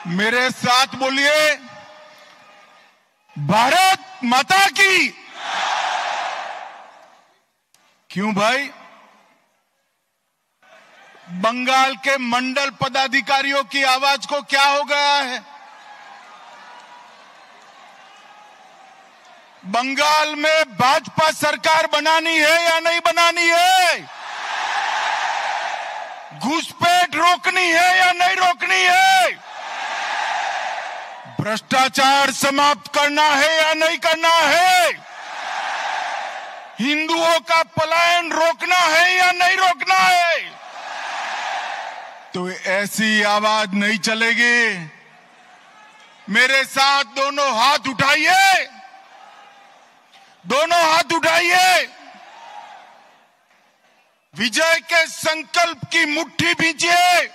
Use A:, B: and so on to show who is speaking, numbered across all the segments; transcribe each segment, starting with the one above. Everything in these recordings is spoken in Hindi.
A: मेरे साथ बोलिए, भारत माता की। क्यों भाई? बंगाल के मंडल पदाधिकारियों की आवाज को क्या हो गया है? बंगाल में भाजपा सरकार बनानी है या नहीं बनानी है? घुसपैठ रोकनी है या नहीं रोकनी है? भ्रष्टाचार समाप्त करना है या नहीं करना है? हिंदुओं का पलायन रोकना है या नहीं रोकना है? तो ऐसी आवाज नहीं चलेगी। मेरे साथ दोनों हाथ उठाइए, दोनों हाथ उठाइए, विजय के संकल्प की मुट्ठी भींचिए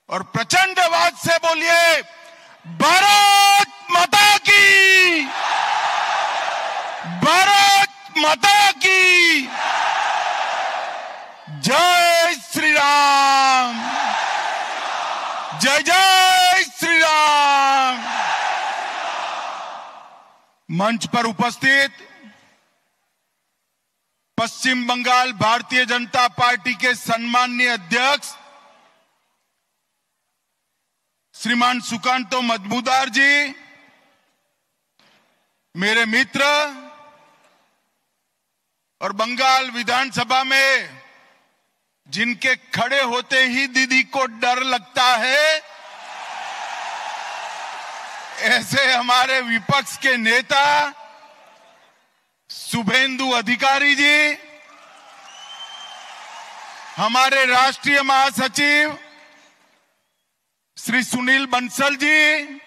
A: और प्रचंड आवाज से बोलिए, भारत माता की, भारत माता की जय श्री राम, जय जय श्री राम। मंच पर उपस्थित पश्चिम बंगाल भारतीय जनता पार्टी के सम्माननीय अध्यक्ष श्रीमान सुकांतो मजमूदार जी, मेरे मित्र और बंगाल विधानसभा में जिनके खड़े होते ही दीदी को डर लगता है, ऐसे हमारे विपक्ष के नेता शुभेंदु अधिकारी जी, हमारे राष्ट्रीय महासचिव श्री सुनील बंसल जी,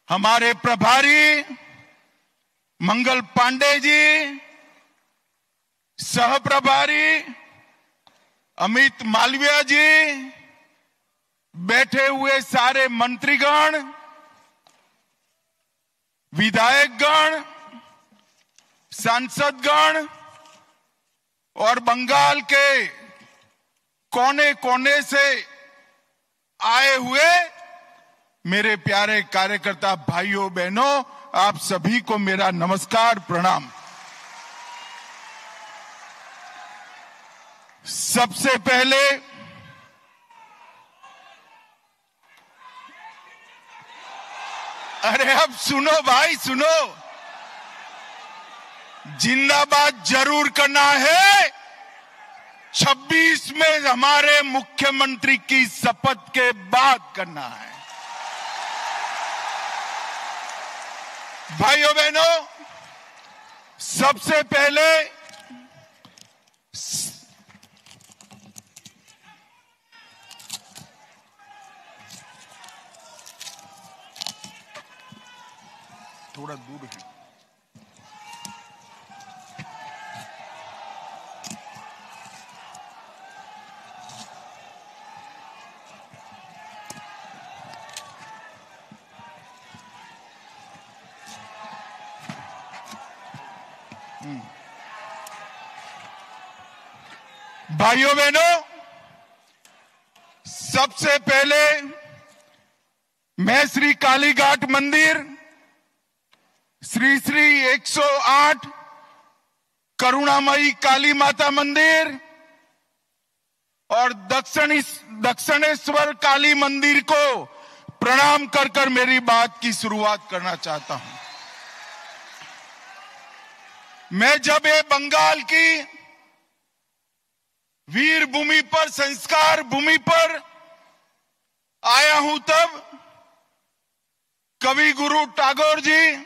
A: हमारे प्रभारी मंगल पांडे जी, सह प्रभारी अमित मालविया जी, बैठे हुए सारे मंत्रीगण, विधायकगण, सांसदगण और बंगाल के कोने कोने से आए हुए मेरे प्यारे कार्यकर्ता भाइयों बहनों, आप सभी को मेरा नमस्कार प्रणाम। सबसे पहले अरे अब सुनो भाई, सुनो, जिंदाबाद जरूर करना है। 26 में हमारे मुख्यमंत्री की शपथ के बाद करना है। भाइयों बहनों, सबसे पहले थोड़ा दूर है। भाइयों बहनों, सबसे पहले मैं श्री कालीघाट मंदिर, श्री श्री 108 करुणामयी काली माता मंदिर और दक्षिणेश्वर काली मंदिर को प्रणाम कर कर मेरी बात की शुरुआत करना चाहता हूं। मैं जब ये बंगाल की वीर भूमि पर, संस्कार भूमि पर आया हूं, तब कवि गुरु टैगोर जी,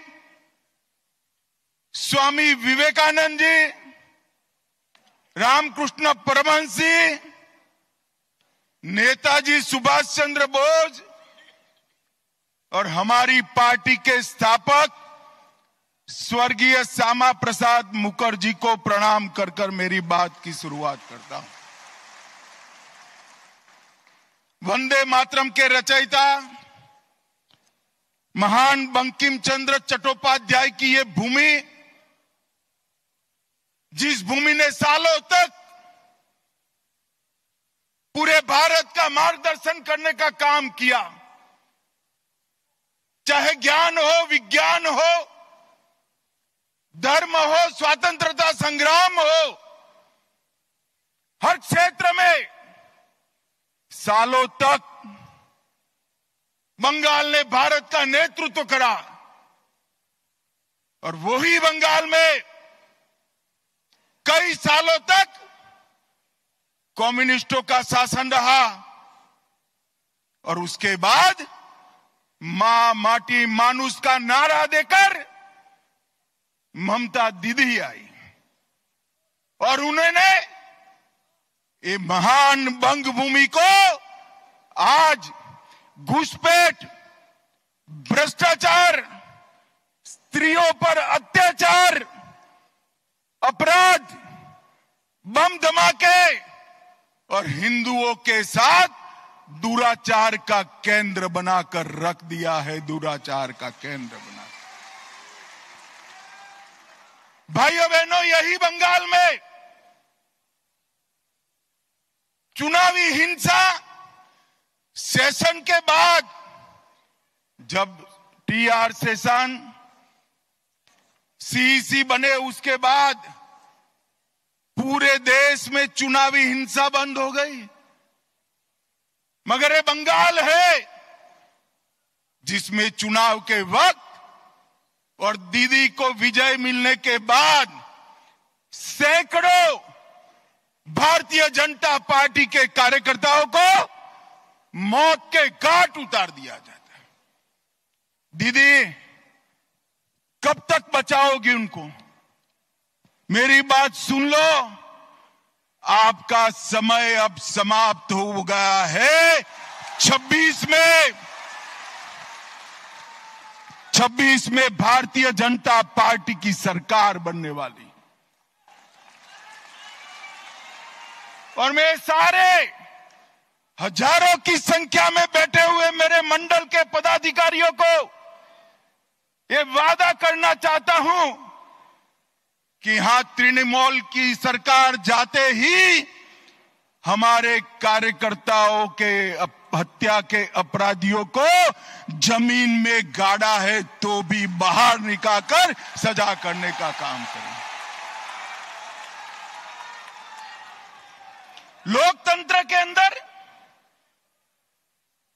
A: स्वामी विवेकानंद जी, रामकृष्ण परमहंस जी, नेताजी सुभाष चंद्र बोस और हमारी पार्टी के स्थापक स्वर्गीय श्यामा प्रसाद मुखर्जी को प्रणाम कर कर मेरी बात की शुरुआत करता हूं। वंदे मातरम के रचयिता महान बंकिम चंद्र चट्टोपाध्याय की ये भूमि, जिस भूमि ने सालों तक पूरे भारत का मार्गदर्शन करने का काम किया। चाहे ज्ञान हो, विज्ञान हो, धर्म हो, स्वतंत्रता संग्राम हो, हर क्षेत्र में सालों तक बंगाल ने भारत का नेतृत्व करा। और वही बंगाल में कई सालों तक कम्युनिस्टों का शासन रहा। और उसके बाद मां माटी मानुष का नारा देकर ममता दीदी आई और उन्होंने ये महान बंग भूमि को आज घुसपैठ, भ्रष्टाचार, स्त्रियों पर अत्याचार, अपराध, बम धमाके और हिंदुओं के साथ दुराचार का केंद्र बनाकर रख दिया है। दुराचार का केंद्र बना। भाइयों बहनों, यही बंगाल में चुनावी हिंसा सेशन के बाद, जब टीआर सेशन सीईसी बने उसके बाद पूरे देश में चुनावी हिंसा बंद हो गई। मगर ये बंगाल है जिसमें चुनाव के वक्त और दीदी को विजय मिलने के बाद सैकड़ों भारतीय जनता पार्टी के कार्यकर्ताओं को मौत के घाट उतार दिया जाता है। दीदी, कब तक बचाओगी उनको? मेरी बात सुन लो, आपका समय अब समाप्त हो गया है। 26 में भारतीय जनता पार्टी की सरकार बनने वाली। और मैं सारे हजारों की संख्या में बैठे हुए मेरे मंडल के पदाधिकारियों को ये वादा करना चाहता हूं कि यहां तृणमूल की सरकार जाते ही हमारे कार्यकर्ताओं के हत्या के अपराधियों को जमीन में गाड़ा है तो भी बाहर निकालकर सजा करने का काम करें। लोकतंत्र के अंदर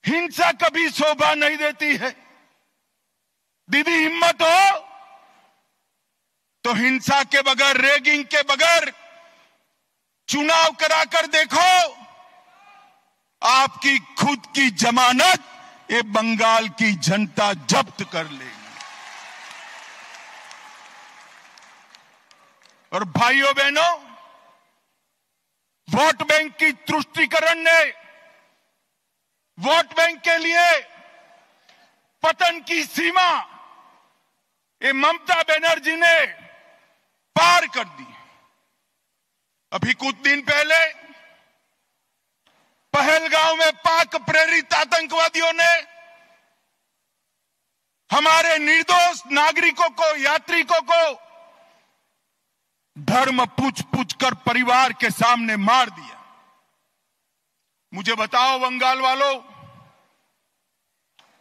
A: हिंसा कभी शोभा नहीं देती है। दीदी, हिम्मत हो तो हिंसा के बगैर, रैगिंग के बगैर चुनाव कराकर देखो। आपकी खुद की जमानत ये बंगाल की जनता जब्त कर लेगी। और भाइयों बहनों, वोट बैंक की तुष्टीकरण ने वोट बैंक के लिए पतन की सीमा ये ममता बनर्जी ने पार कर दी। अभी कुछ दिन पहले पहलगांव में पाक प्रेरित आतंकवादियों ने हमारे निर्दोष नागरिकों को, यात्रिकों को धर्म पूछ पूछ कर परिवार के सामने मार दिया। मुझे बताओ बंगाल वालों,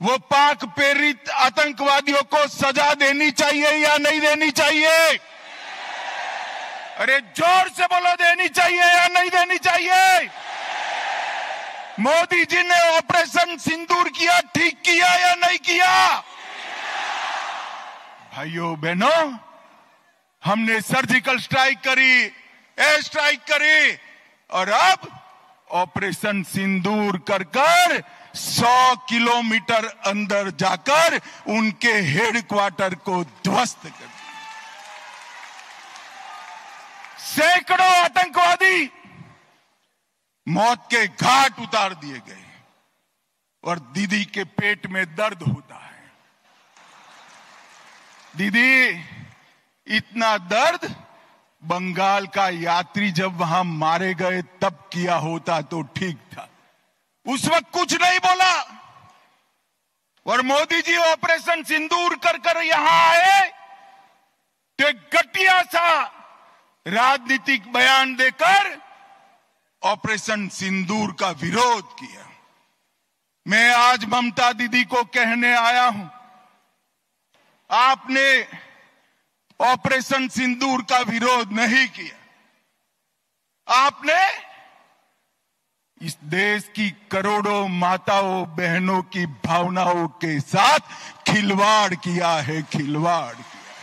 A: वो पाक प्रेरित आतंकवादियों को सजा देनी चाहिए या नहीं देनी चाहिए? अरे जोर से बोलो, देनी चाहिए या नहीं देनी चाहिए? मोदी जी ने ऑपरेशन सिंदूर किया, ठीक किया या नहीं किया? भाइयों बहनों, हमने सर्जिकल स्ट्राइक करी, एयर स्ट्राइक करी और अब ऑपरेशन सिंदूर कर 100 किलोमीटर अंदर जाकर उनके हेडक्वार्टर को ध्वस्त कर दिया। सैकड़ों आतंकवादी मौत के घाट उतार दिए गए और दीदी के पेट में दर्द होता है। दीदी, इतना दर्द बंगाल का यात्री जब वहां मारे गए तब किया होता तो ठीक था। उस वक्त कुछ नहीं बोला और मोदी जी ऑपरेशन सिंदूर कर यहां आए तो एक घटिया सा राजनीतिक बयान देकर ऑपरेशन सिंदूर का विरोध किया। मैं आज ममता दीदी को कहने आया हूं, आपने ऑपरेशन सिंदूर का विरोध नहीं किया। आपने इस देश की करोड़ों माताओं बहनों की भावनाओं के साथ खिलवाड़ किया है, खिलवाड़ किया।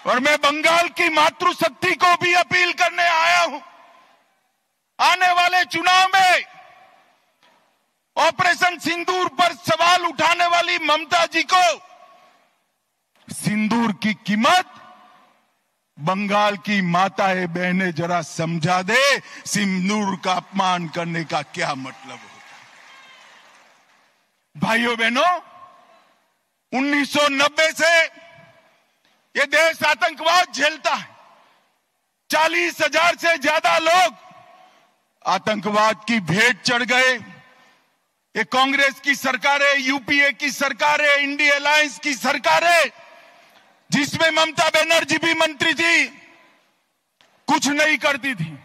A: और मैं बंगाल की मातृशक्ति को भी अपील करने आया हूं, आने वाले चुनाव में ऑपरेशन सिंदूर पर सवाल उठाने वाली ममता जी को सिंदूर की कीमत बंगाल की माताएं बहनें जरा समझा दे, सिंदूर का अपमान करने का क्या मतलब होता है। भाइयों बहनों, 1990 से ये देश आतंकवाद झेलता है। 40,000 से ज्यादा लोग आतंकवाद की भेंट चढ़ गए। ये कांग्रेस की सरकारें, यूपीए की सरकारें, इंडिया अलायंस की सरकारें, जिसमें ममता बनर्जी भी मंत्री थी, कुछ नहीं करती थी।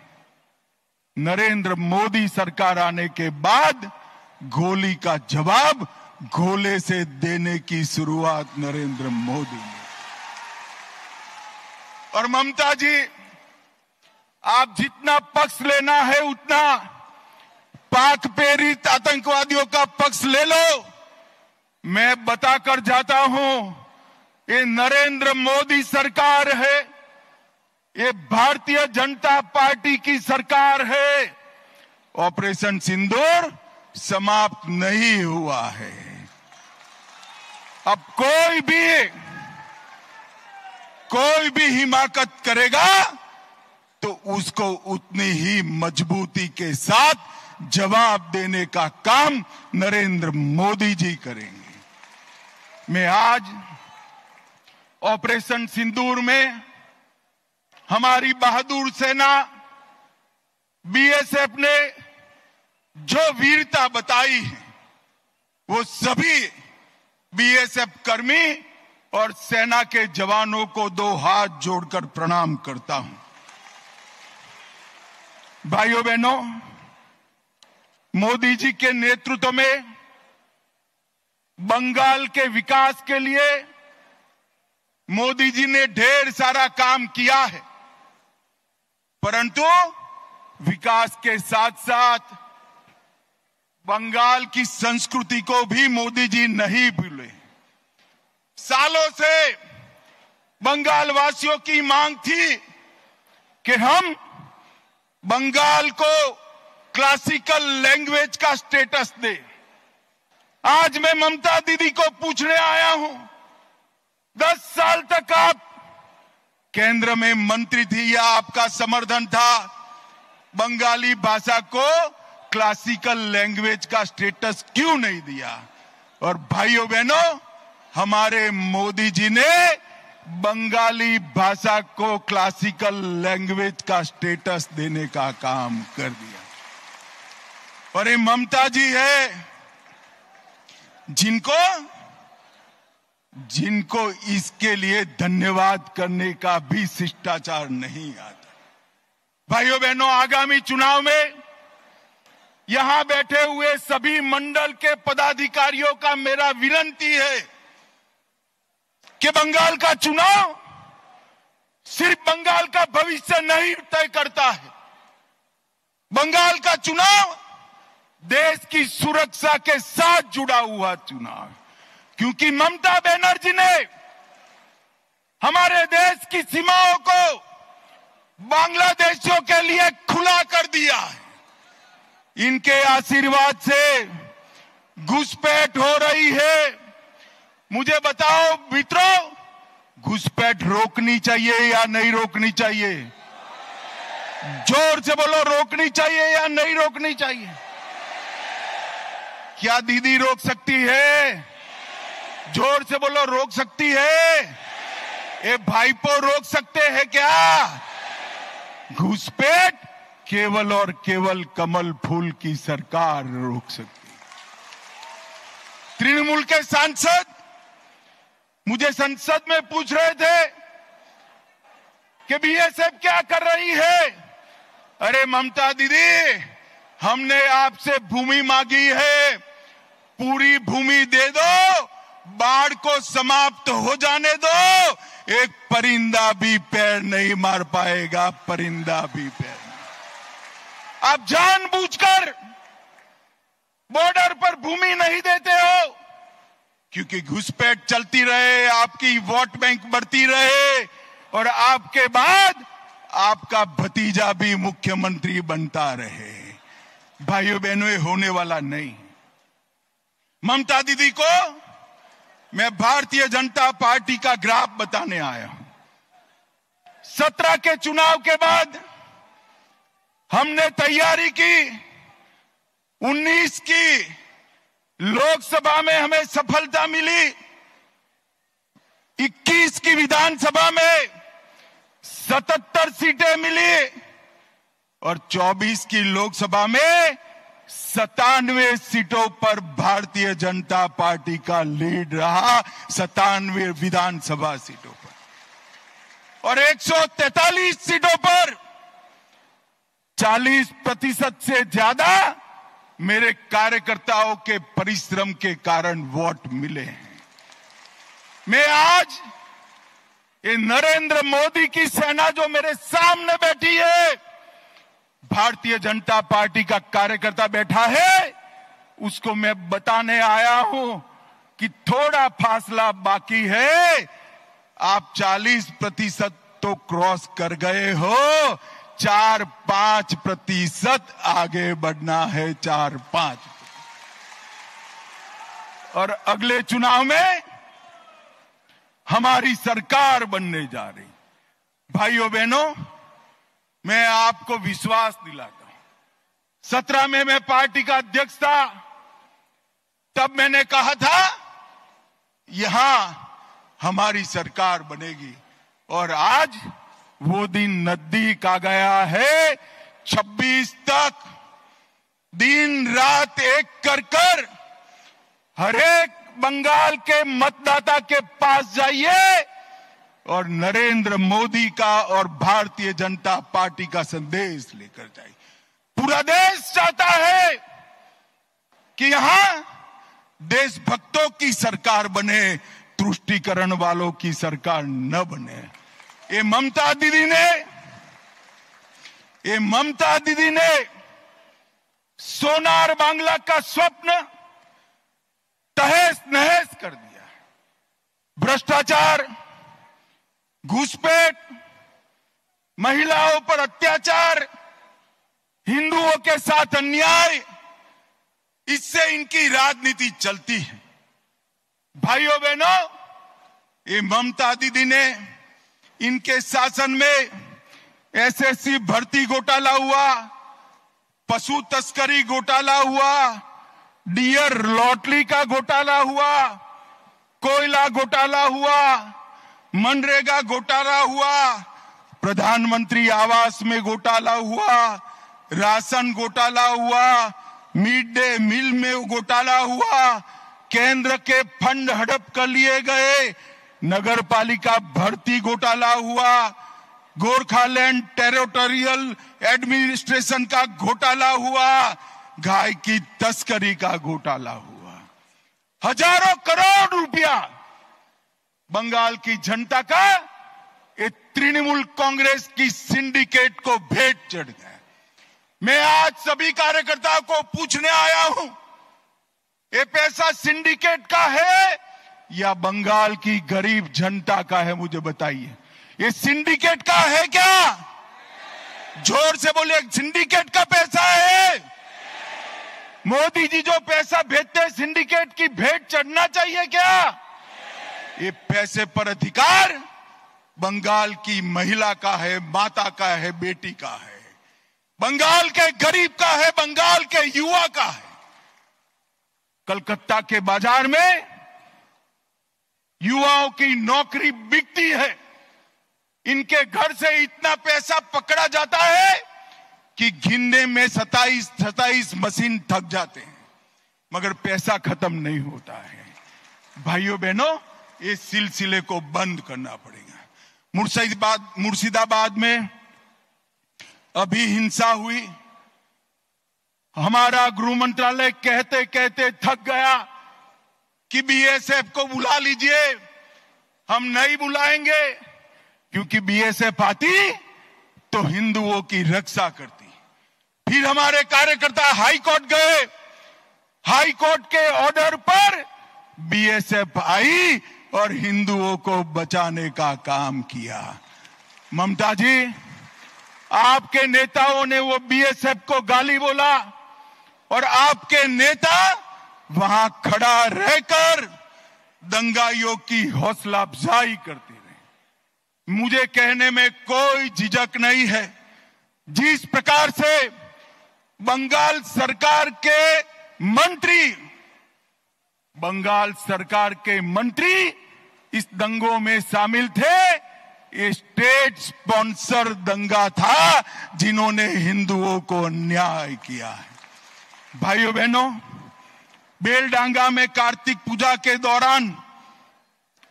A: नरेंद्र मोदी सरकार आने के बाद गोली का जवाब गोले से देने की शुरुआत नरेंद्र मोदी ने। और ममता जी, आप जितना पक्ष लेना है उतना पाक प्रेरित आतंकवादियों का पक्ष ले लो। मैं बताकर जाता हूं, ये नरेंद्र मोदी सरकार है, ये भारतीय जनता पार्टी की सरकार है। ऑपरेशन सिंदूर समाप्त नहीं हुआ है। अब कोई भी हिमाकत करेगा तो उसको उतनी ही मजबूती के साथ जवाब देने का काम नरेंद्र मोदी जी करेंगे। मैं आज ऑपरेशन सिंदूर में हमारी बहादुर सेना बीएसएफ ने जो वीरता बताई है, वो सभी बीएसएफ कर्मी और सेना के जवानों को 2 हाथ जोड़कर प्रणाम करता हूं। भाइयों बहनों, मोदी जी के नेतृत्व में बंगाल के विकास के लिए मोदी जी ने ढेर सारा काम किया है, परंतु विकास के साथ साथ बंगाल की संस्कृति को भी मोदी जी नहीं भूले। सालों से बंगाल वासियों की मांग थी कि हम बंगाल को क्लासिकल लैंग्वेज का स्टेटस दे। आज मैं ममता दीदी को पूछने आया हूं, 10 साल तक आप केंद्र में मंत्री थी या आपका समर्थन था, बंगाली भाषा को क्लासिकल लैंग्वेज का स्टेटस क्यों नहीं दिया? और भाइयों बहनों, हमारे मोदी जी ने बंगाली भाषा को क्लासिकल लैंग्वेज का स्टेटस देने का काम कर दिया। और ये ममता जी है जिनको इसके लिए धन्यवाद करने का भी शिष्टाचार नहीं आता। भाइयों बहनों, आगामी चुनाव में यहां बैठे हुए सभी मंडल के पदाधिकारियों का मेरा विनती है कि बंगाल का चुनाव सिर्फ बंगाल का भविष्य नहीं तय करता है। बंगाल का चुनाव देश की सुरक्षा के साथ जुड़ा हुआ चुनाव, क्योंकि ममता बनर्जी ने हमारे देश की सीमाओं को बांग्लादेशियों के लिए खुला कर दिया है। इनके आशीर्वाद से घुसपैठ हो रही है। मुझे बताओ मित्रों, घुसपैठ रोकनी चाहिए या नहीं रोकनी चाहिए? जोर से बोलो, रोकनी चाहिए या नहीं रोकनी चाहिए? क्या दीदी रोक सकती है? जोर से बोलो, रोक सकती है? ये भाईपो रोक सकते हैं क्या? घुसपैठ केवल और केवल कमल फूल की सरकार रोक सकती है। तृणमूल के सांसद मुझे संसद में पूछ रहे थे कि बीएसएफ क्या कर रही है। अरे ममता दीदी, हमने आपसे भूमि मांगी है, पूरी भूमि दे दो, बाढ़ को समाप्त हो जाने दो, एक परिंदा भी पैर नहीं मार पाएगा, परिंदा भी पैर नहीं। आप जानबूझकर बॉर्डर पर भूमि नहीं देते हो क्योंकि घुसपैठ चलती रहे, आपकी वोट बैंक बढ़ती रहे और आपके बाद आपका भतीजा भी मुख्यमंत्री बनता रहे। भाइयों बहनों, ये होने वाला नहीं। ममता दीदी को मैं भारतीय जनता पार्टी का ग्राफ बताने आया हूं। 17 के चुनाव के बाद हमने तैयारी की, 19 की लोकसभा में हमें सफलता मिली, 21 की विधानसभा में 77 सीटें मिली और 24 की लोकसभा में 97 सीटों पर भारतीय जनता पार्टी का लीड रहा, 97 विधानसभा सीटों पर और 143 सीटों पर 40% से ज्यादा मेरे कार्यकर्ताओं के परिश्रम के कारण वोट मिले हैं। मैं आज ये नरेंद्र मोदी की सेना जो मेरे सामने बैठी है, भारतीय जनता पार्टी का कार्यकर्ता बैठा है, उसको मैं बताने आया हूं कि थोड़ा फासला बाकी है। आप 40% तो क्रॉस कर गए हो, 4-5% आगे बढ़ना है, 4-5। और अगले चुनाव में हमारी सरकार बनने जा रही। भाइयों बहनों, मैं आपको विश्वास दिलाता हूं, 17 में मैं पार्टी का अध्यक्ष था, तब मैंने कहा था यहां हमारी सरकार बनेगी और आज वो दिन नजदीक आ गया है। 26 तक दिन रात एक कर हर एक बंगाल के मतदाता के पास जाइए और नरेंद्र मोदी का और भारतीय जनता पार्टी का संदेश लेकर जाइए। पूरा देश चाहता है कि यहां देशभक्तों की सरकार बने, तुष्टीकरण वालों की सरकार न बने। ये ममता दीदी ने सोनार बांग्ला का स्वप्न तहस नहस कर दिया। भ्रष्टाचार, घुसपैठ, महिलाओं पर अत्याचार, हिंदुओं के साथ अन्याय, इससे इनकी राजनीति चलती है। भाइयों बहनों, ये ममता दीदी ने, इनके शासन में एसएससी भर्ती घोटाला हुआ, पशु तस्करी घोटाला हुआ, डियर लॉटरी का घोटाला हुआ, कोयला घोटाला हुआ, मनरेगा घोटाला हुआ, प्रधानमंत्री आवास में घोटाला हुआ, राशन घोटाला हुआ, मिड डे मील में घोटाला हुआ, केंद्र के फंड हड़प कर लिए गए, नगर पालिका भर्ती घोटाला हुआ, गोरखालैंड टेरिटोरियल एडमिनिस्ट्रेशन का घोटाला हुआ, गाय की तस्करी का घोटाला हुआ। हजारों करोड़ रुपया बंगाल की जनता का ये तृणमूल कांग्रेस की सिंडिकेट को भेंट चढ़ गया। मैं आज सभी कार्यकर्ताओं को पूछने आया हूं, ये पैसा सिंडिकेट का है या बंगाल की गरीब जनता का है? मुझे बताइए, ये सिंडिकेट का है क्या? जोर से बोलिए, सिंडिकेट का पैसा है। मोदी जी जो पैसा भेजते हैं, सिंडिकेट की भेंट चढ़ना चाहिए क्या? ये पैसे पर अधिकार बंगाल की महिला का है, माता का है, बेटी का है, बंगाल के गरीब का है, बंगाल के युवा का है। कलकत्ता के बाजार में युवाओं की नौकरी बिकती है, इनके घर से इतना पैसा पकड़ा जाता है कि गिनने में 27 मशीन थक जाते हैं, मगर पैसा खत्म नहीं होता है। भाइयों बहनों, इस सिलसिले को बंद करना पड़ेगा। मुर्शिदाबाद में अभी हिंसा हुई, हमारा गृह मंत्रालय कहते कहते थक गया कि बीएसएफ को बुला लीजिए। हम नहीं बुलाएंगे क्योंकि बीएसएफ आती तो हिंदुओं की रक्षा करती। फिर हमारे कार्यकर्ता हाई कोर्ट गए, हाई कोर्ट के ऑर्डर पर बीएसएफ आई और हिंदुओं को बचाने का काम किया। ममता जी, आपके नेताओं ने वो बीएसएफ को गाली बोला और आपके नेता वहां खड़ा रहकर दंगाइयों की हौसला अफजाई करते रहे। मुझे कहने में कोई झिझक नहीं है, जिस प्रकार से बंगाल सरकार के मंत्री इस दंगों में शामिल थे, ये स्टेट स्पॉन्सर दंगा था जिन्होंने हिंदुओं को अन्याय किया है। भाइयों बहनों, बेलडांगा में कार्तिक पूजा के दौरान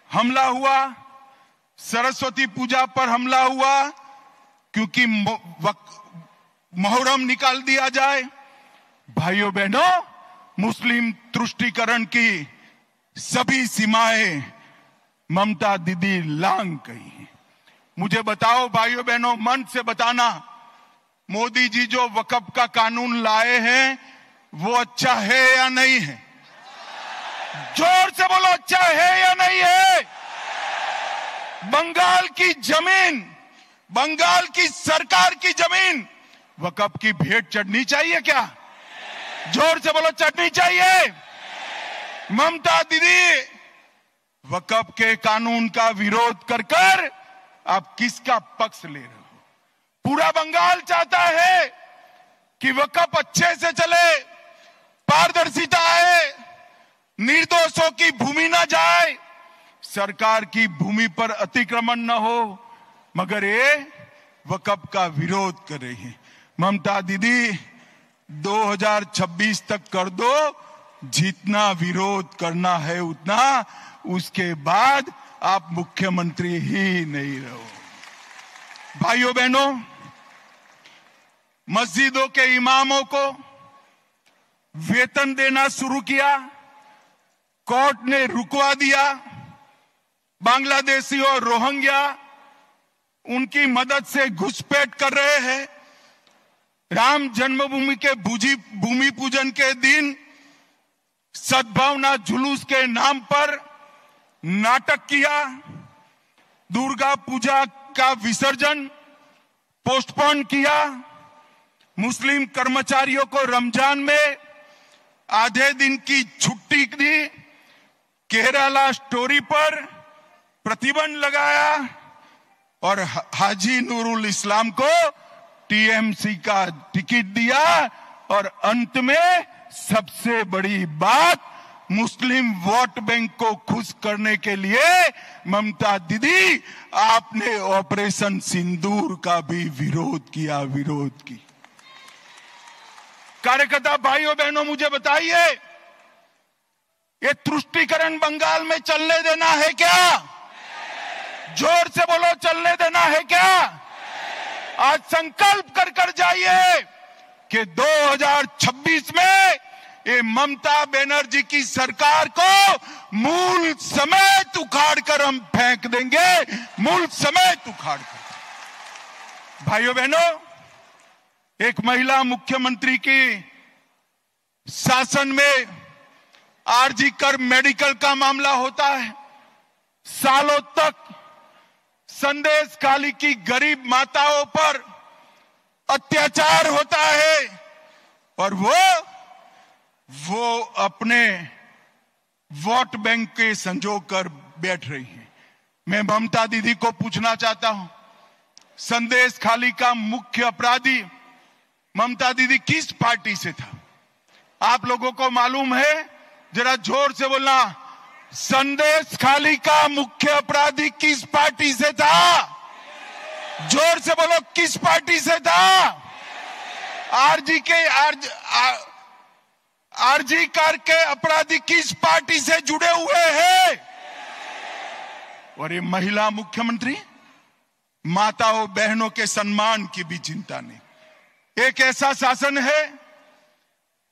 A: हमला हुआ, सरस्वती पूजा पर हमला हुआ क्योंकि मुहर्रम निकाल दिया जाए। भाइयों बहनों, मुस्लिम तुष्टीकरण की सभी सीमाएं ममता दीदी लांघ गई हैं। मुझे बताओ भाइयों बहनों, मन से बताना, मोदी जी जो वक्फ का कानून लाए हैं वो अच्छा है या नहीं है? जोर से बोलो, अच्छा है या नहीं है? बंगाल की जमीन, बंगाल की सरकार की जमीन वक्फ की भेंट चढ़नी चाहिए क्या? जोर से बोलो, चढ़नी चाहिए। ममता दीदी, वक्फ के कानून का विरोध कर कर आप किसका पक्ष ले रहे हो? पूरा बंगाल चाहता है कि वक्फ अच्छे से चले, पारदर्शिता आए, निर्दोषों की भूमि न जाए, सरकार की भूमि पर अतिक्रमण न हो, मगर ये वक्फ का विरोध कर रही है। ममता दीदी, 2026 तक कर दो, जितना विरोध करना है उतना, उसके बाद आप मुख्यमंत्री ही नहीं रहो। भाइयों बहनों, मस्जिदों के इमामों को वेतन देना शुरू किया, कोर्ट ने रुकवा दिया। बांग्लादेशी और रोहिंग्या उनकी मदद से घुसपैठ कर रहे हैं। राम जन्मभूमि के भूमि पूजन के दिन सद्भावना जुलूस के नाम पर नाटक किया। दुर्गा पूजा का विसर्जन पोस्टपोन किया। मुस्लिम कर्मचारियों को रमजान में आधे दिन की छुट्टी दी। केरला स्टोरी पर प्रतिबंध लगाया और हाजी नूरुल इस्लाम को टीएमसी का टिकट दिया। और अंत में सबसे बड़ी बात, मुस्लिम वोट बैंक को खुश करने के लिए ममता दीदी, आपने ऑपरेशन सिंदूर का भी विरोध किया, विरोध की। कार्यकर्ता भाइयों बहनों, मुझे बताइए, ये तुष्टीकरण बंगाल में चलने देना है क्या? जोर से बोलो, चलने देना है क्या? आज संकल्प कर कर जाइए कि 2026 में ये ममता बनर्जी की सरकार को मूल समेत उखाड़ कर हम फेंक देंगे, मूल समेत उखाड़ कर। भाइयों बहनों, एक महिला मुख्यमंत्री की शासन में आरजी कर मेडिकल का मामला होता है। सालों तक संदेश खाली की गरीब माताओं पर अत्याचार होता है और वो अपने वोट बैंक के संजोग कर बैठ रही हैं। मैं ममता दीदी को पूछना चाहता हूं, संदेश खाली का मुख्य अपराधी ममता दीदी किस पार्टी से था? आप लोगों को मालूम है? जरा जोर से बोलना, संदेश खाली का मुख्य अपराधी किस पार्टी से था? जोर से बोलो, किस पार्टी से था? आरजी कार के अपराधी किस पार्टी से जुड़े हुए हैं? और ये महिला मुख्यमंत्री, माताओं बहनों के सम्मान की भी चिंता नहीं। एक ऐसा शासन है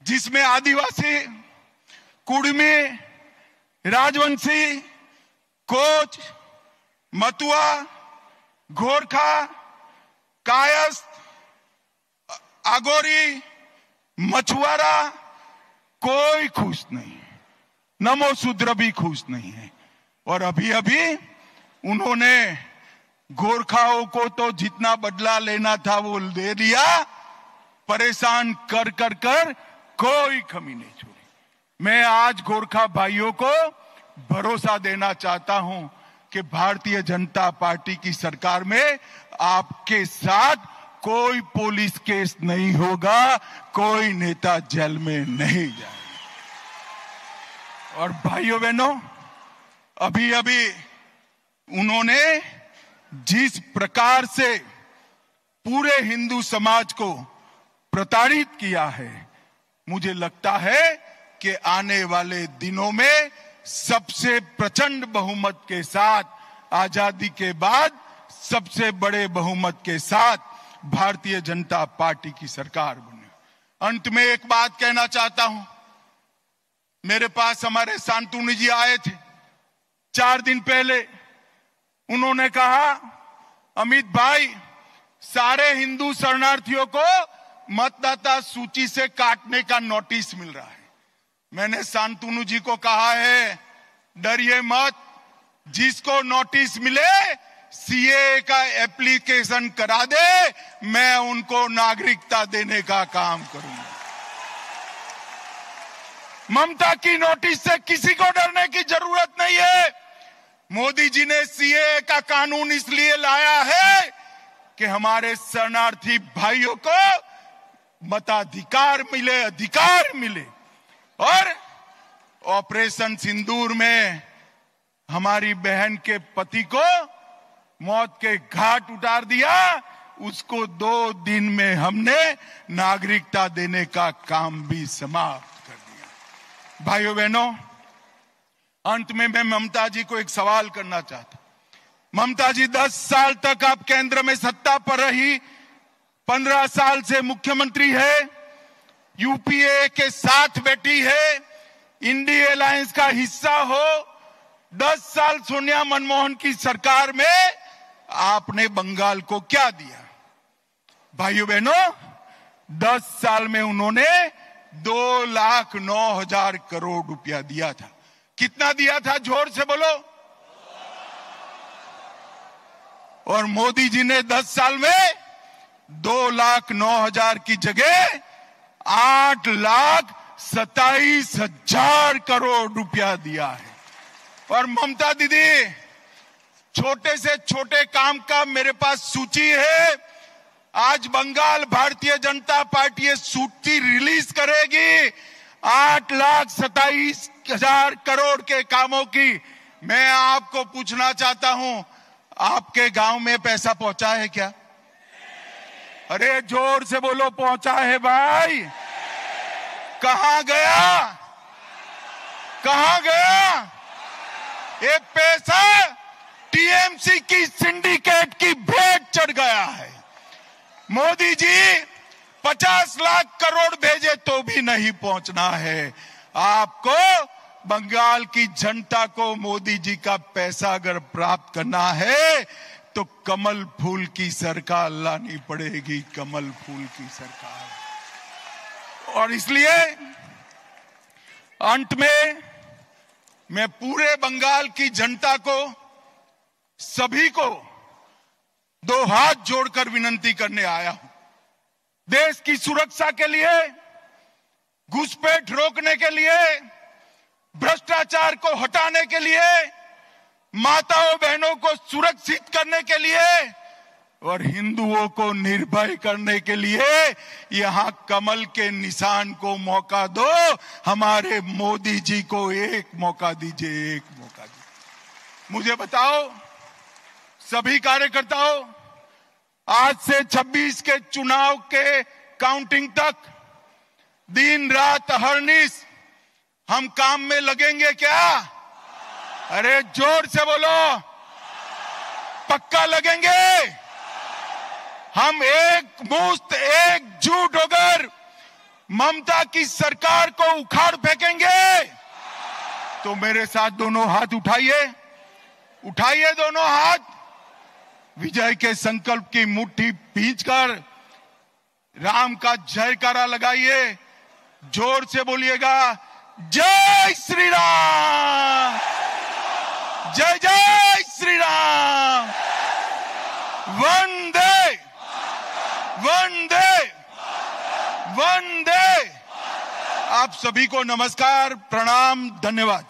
A: जिसमें आदिवासी, कुड़मी, राजवंशी, कोच, मतुआ, गोरखा, कायस्थ, आगोरी, मछुआरा कोई खुश नहीं है। नमो शूद्र भी खुश नहीं है। और अभी अभी उन्होंने गोरखाओं को तो जितना बदला लेना था वो दे दिया, परेशान कर कर कर कोई कमी नहीं छोड़ी। मैं आज गोरखा भाइयों को भरोसा देना चाहता हूं कि भारतीय जनता पार्टी की सरकार में आपके साथ कोई पुलिस केस नहीं होगा, कोई नेता जेल में नहीं जाएगा। और भाइयों बहनों, अभी अभी उन्होंने जिस प्रकार से पूरे हिंदू समाज को प्रताड़ित किया है, मुझे लगता है कि आने वाले दिनों में सबसे प्रचंड बहुमत के साथ, आजादी के बाद सबसे बड़े बहुमत के साथ भारतीय जनता पार्टी की सरकार बने। अंत में एक बात कहना चाहता हूं। मेरे पास हमारे शांतनु जी आए थे 4 दिन पहले। उन्होंने कहा, अमित भाई, सारे हिंदू शरणार्थियों को मतदाता सूची से काटने का नोटिस मिल रहा है। मैंने शांतनु जी को कहा है, डरिए मत, जिसको नोटिस मिले सीए का एप्लीकेशन करा दे, मैं उनको नागरिकता देने का काम करूंगा। ममता की नोटिस से किसी को डरने की जरूरत नहीं है। मोदी जी ने सीए का कानून इसलिए लाया है कि हमारे शरणार्थी भाइयों को मताधिकार मिले, अधिकार मिले। और ऑपरेशन सिंदूर में हमारी बहन के पति को मौत के घाट उतार दिया, उसको 2 दिन में हमने नागरिकता देने का काम भी समाप्त कर दिया। भाइयों बहनों, अंत में मैं ममता जी को एक सवाल करना चाहता। ममता जी 10 साल तक आप केंद्र में सत्ता पर रही, 15 साल से मुख्यमंत्री है, यूपीए के साथ बैठी है, इंडिया अलायंस का हिस्सा हो। 10 साल सोनिया मनमोहन की सरकार में आपने बंगाल को क्या दिया? भाइयों बहनों, 10 साल में उन्होंने 2,09,000 करोड़ रुपया दिया था। कितना दिया था? जोर से बोलो। और मोदी जी ने 10 साल में 2,09,000 की जगह 8,27,000 करोड़ रुपया दिया है। और ममता दीदी, छोटे से छोटे काम का मेरे पास सूची है। आज बंगाल भारतीय जनता पार्टी ये सूची रिलीज करेगी 8,27,000 करोड़ के कामों की। मैं आपको पूछना चाहता हूं, आपके गांव में पैसा पहुंचा है क्या? अरे जोर से बोलो, पहुंचा है भाई? कहां गया? कहां गया? ये पैसा टीएमसी की सिंडिकेट की भेंट चढ़ गया है। मोदी जी 50 लाख करोड़ भेजे तो भी नहीं पहुंचना है। आपको बंगाल की जनता को मोदी जी का पैसा अगर प्राप्त करना है तो कमल फूल की सरकार लानी पड़ेगी, कमल फूल की सरकार। और इसलिए अंत में मैं पूरे बंगाल की जनता को, सभी को 2 हाथ जोड़कर विनंती करने आया हूं। देश की सुरक्षा के लिए, घुसपैठ रोकने के लिए, भ्रष्टाचार को हटाने के लिए, माताओं बहनों को सुरक्षित करने के लिए और हिंदुओं को निर्भय करने के लिए यहां कमल के निशान को मौका दो। हमारे मोदी जी को एक मौका दीजिए, एक मौका दीजिए। मुझे बताओ सभी कार्यकर्ताओं, आज से 26 के चुनाव के काउंटिंग तक दिन रात अहर्निश हम काम में लगेंगे क्या? अरे जोर से बोलो, पक्का लगेंगे? हम एकमुश्त एकजुट होकर ममता की सरकार को उखाड़ फेंकेंगे। तो मेरे साथ दोनों हाथ उठाइए, उठाइए दोनों हाथ, विजय के संकल्प की मुट्ठी भींचकर राम का जयकारा लगाइए, जोर से बोलिएगा, जय श्री राम, जय जय श्री राम, वंदे वंदे वंदे। आप सभी को नमस्कार, प्रणाम, धन्यवाद।